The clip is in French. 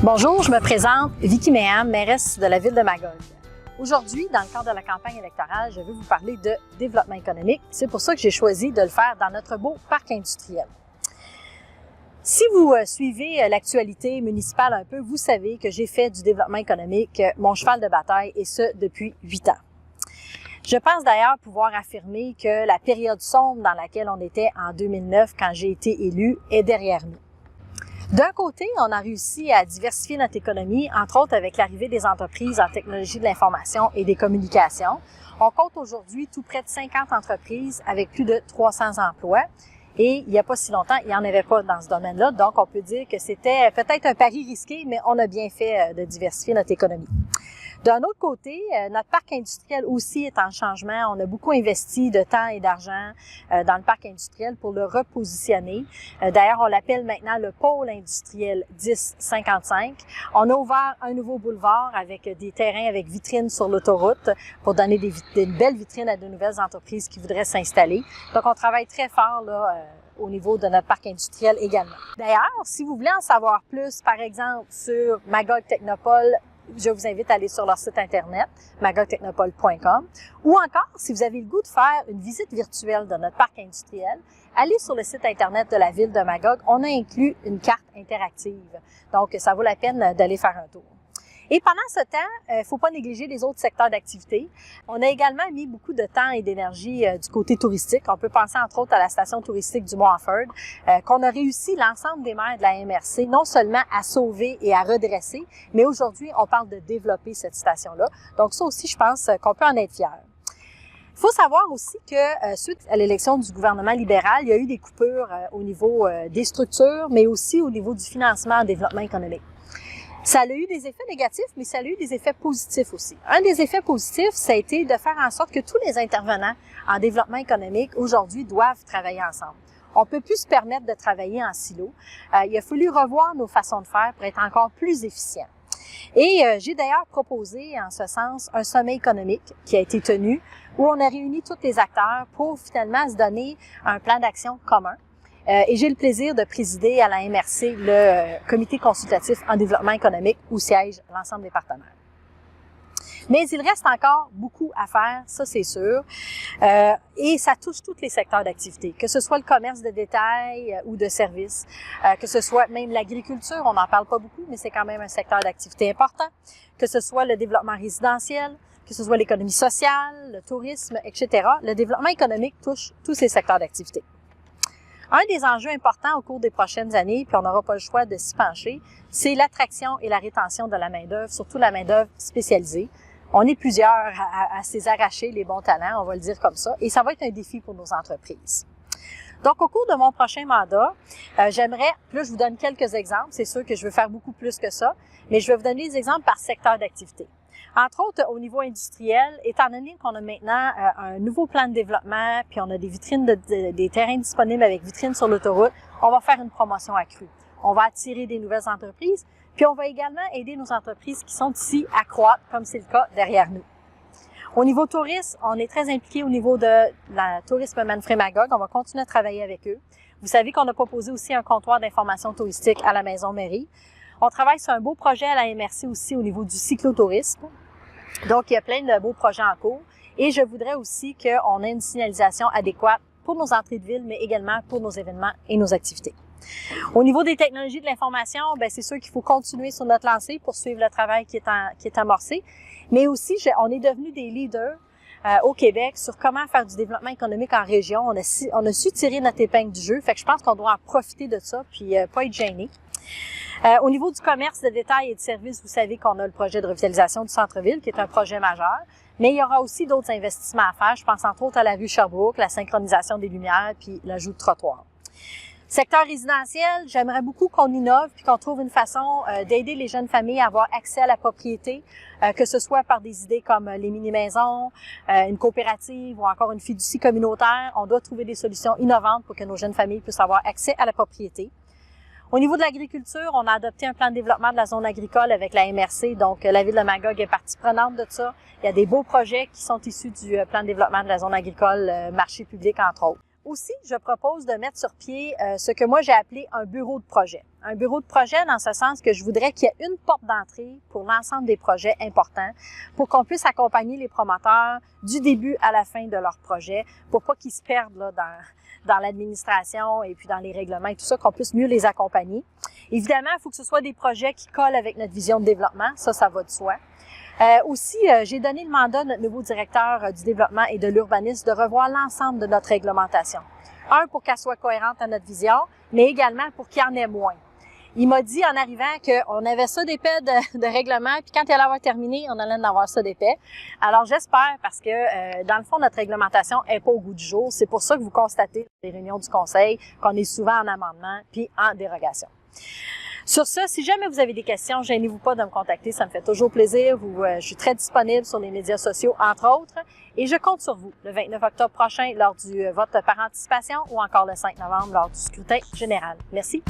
Bonjour, je me présente Vicky Méham, mairesse de la ville de Magog. Aujourd'hui, dans le cadre de la campagne électorale, je vais vous parler de développement économique. C'est pour ça que j'ai choisi de le faire dans notre beau parc industriel. Si vous suivez l'actualité municipale un peu, vous savez que j'ai fait du développement économique mon cheval de bataille, et ce, depuis 8 ans. Je pense d'ailleurs pouvoir affirmer que la période sombre dans laquelle on était en 2009, quand j'ai été élue, est derrière nous. D'un côté, on a réussi à diversifier notre économie, entre autres avec l'arrivée des entreprises en technologie de l'information et des communications. On compte aujourd'hui tout près de 50 entreprises avec plus de 300 emplois. Et il n'y a pas si longtemps, il n'y en avait pas dans ce domaine-là. Donc, on peut dire que c'était peut-être un pari risqué, mais on a bien fait de diversifier notre économie. D'un autre côté, notre parc industriel aussi est en changement. On a beaucoup investi de temps et d'argent dans le parc industriel pour le repositionner. D'ailleurs, on l'appelle maintenant le pôle industriel 1055. On a ouvert un nouveau boulevard avec des terrains avec vitrines sur l'autoroute pour donner des belles vitrines à de nouvelles entreprises qui voudraient s'installer. Donc, on travaille très fort là au niveau de notre parc industriel également. D'ailleurs, si vous voulez en savoir plus, par exemple, sur Magog Technopole, je vous invite à aller sur leur site internet, magogtechnopole.com, ou encore, si vous avez le goût de faire une visite virtuelle de notre parc industriel, allez sur le site internet de la ville de Magog. On a inclus une carte interactive, donc ça vaut la peine d'aller faire un tour. Et pendant ce temps, il ne faut pas négliger les autres secteurs d'activité. On a également mis beaucoup de temps et d'énergie du côté touristique. On peut penser entre autres à la station touristique du Mont-Offord, qu'on a réussi, l'ensemble des maires de la MRC, non seulement à sauver et à redresser, mais aujourd'hui, on parle de développer cette station-là. Donc ça aussi, je pense qu'on peut en être fiers. Il faut savoir aussi que suite à l'élection du gouvernement libéral, il y a eu des coupures au niveau des structures, mais aussi au niveau du financement en développement économique. Ça a eu des effets négatifs, mais ça a eu des effets positifs aussi. Un des effets positifs, ça a été de faire en sorte que tous les intervenants en développement économique aujourd'hui doivent travailler ensemble. On peut plus se permettre de travailler en silo. Il a fallu revoir nos façons de faire pour être encore plus efficients. Et j'ai d'ailleurs proposé en ce sens un sommet économique qui a été tenu où on a réuni tous les acteurs pour finalement se donner un plan d'action commun. Et j'ai le plaisir de présider à la MRC le comité consultatif en développement économique où siègent l'ensemble des partenaires. Mais il reste encore beaucoup à faire, ça c'est sûr, et ça touche tous les secteurs d'activité, que ce soit le commerce de détail ou de services, que ce soit même l'agriculture, on n'en parle pas beaucoup, mais c'est quand même un secteur d'activité important, que ce soit le développement résidentiel, que ce soit l'économie sociale, le tourisme, etc. Le développement économique touche tous ces secteurs d'activité. Un des enjeux importants au cours des prochaines années, puis on n'aura pas le choix de s'y pencher, c'est l'attraction et la rétention de la main-d'œuvre, surtout la main-d'œuvre spécialisée. On est plusieurs à s'y arracher les bons talents, on va le dire comme ça, et ça va être un défi pour nos entreprises. Donc, au cours de mon prochain mandat, j'aimerais, là je vous donne quelques exemples, c'est sûr que je veux faire beaucoup plus que ça, mais je vais vous donner des exemples par secteur d'activité. Entre autres, au niveau industriel, étant donné qu'on a maintenant un nouveau plan de développement, puis on a des vitrines, des terrains disponibles avec vitrines sur l'autoroute, on va faire une promotion accrue. On va attirer des nouvelles entreprises, puis on va également aider nos entreprises qui sont ici à croître, comme c'est le cas derrière nous. Au niveau tourisme, on est très impliqué au niveau de la tourisme Manfred-Magog. On va continuer à travailler avec eux. Vous savez qu'on a proposé aussi un comptoir d'information touristique à la Maison Mairie. On travaille sur un beau projet à la MRC aussi au niveau du cyclotourisme. Donc, il y a plein de beaux projets en cours. Et je voudrais aussi qu'on ait une signalisation adéquate pour nos entrées de ville, mais également pour nos événements et nos activités. Au niveau des technologies de l'information, ben c'est sûr qu'il faut continuer sur notre lancée pour suivre le travail qui est amorcé. Mais aussi, on est devenus des leaders au Québec sur comment faire du développement économique en région. On a su tirer notre épingle du jeu. Fait que je pense qu'on doit en profiter de ça puis pas être gêné. Au niveau du commerce de détail et de services, vous savez qu'on a le projet de revitalisation du centre-ville, qui est un projet majeur, mais il y aura aussi d'autres investissements à faire. Je pense entre autres à la rue Sherbrooke, la synchronisation des lumières, puis l'ajout de trottoirs. Secteur résidentiel, j'aimerais beaucoup qu'on innove puis qu'on trouve une façon d'aider les jeunes familles à avoir accès à la propriété, que ce soit par des idées comme les mini-maisons, une coopérative ou encore une fiducie communautaire. On doit trouver des solutions innovantes pour que nos jeunes familles puissent avoir accès à la propriété. Au niveau de l'agriculture, on a adopté un plan de développement de la zone agricole avec la MRC, donc la ville de Magog est partie prenante de ça. Il y a des beaux projets qui sont issus du plan de développement de la zone agricole, marché public entre autres. Aussi, je propose de mettre sur pied ce que moi j'ai appelé un bureau de projet. Un bureau de projet dans ce sens que je voudrais qu'il y ait une porte d'entrée pour l'ensemble des projets importants, pour qu'on puisse accompagner les promoteurs du début à la fin de leur projet, pour pas qu'ils se perdent là, dans l'administration et puis dans les règlements et tout ça, qu'on puisse mieux les accompagner. Évidemment, il faut que ce soit des projets qui collent avec notre vision de développement, ça va de soi. Aussi, j'ai donné le mandat à notre nouveau directeur du développement et de l'urbanisme de revoir l'ensemble de notre réglementation. Un, pour qu'elle soit cohérente à notre vision, mais également pour qu'il y en ait moins. Il m'a dit en arrivant qu'on avait ça d'épais de règlement, puis quand il allait avoir terminé, on allait en avoir ça d'épais. Alors j'espère, parce que dans le fond, notre réglementation est pas au goût du jour. C'est pour ça que vous constatez dans les réunions du conseil qu'on est souvent en amendement puis en dérogation. Sur ce, si jamais vous avez des questions, gênez-vous pas de me contacter, ça me fait toujours plaisir. Je suis très disponible sur les médias sociaux, entre autres, et je compte sur vous le 29 octobre prochain lors du vote par anticipation ou encore le 5 novembre lors du scrutin général. Merci.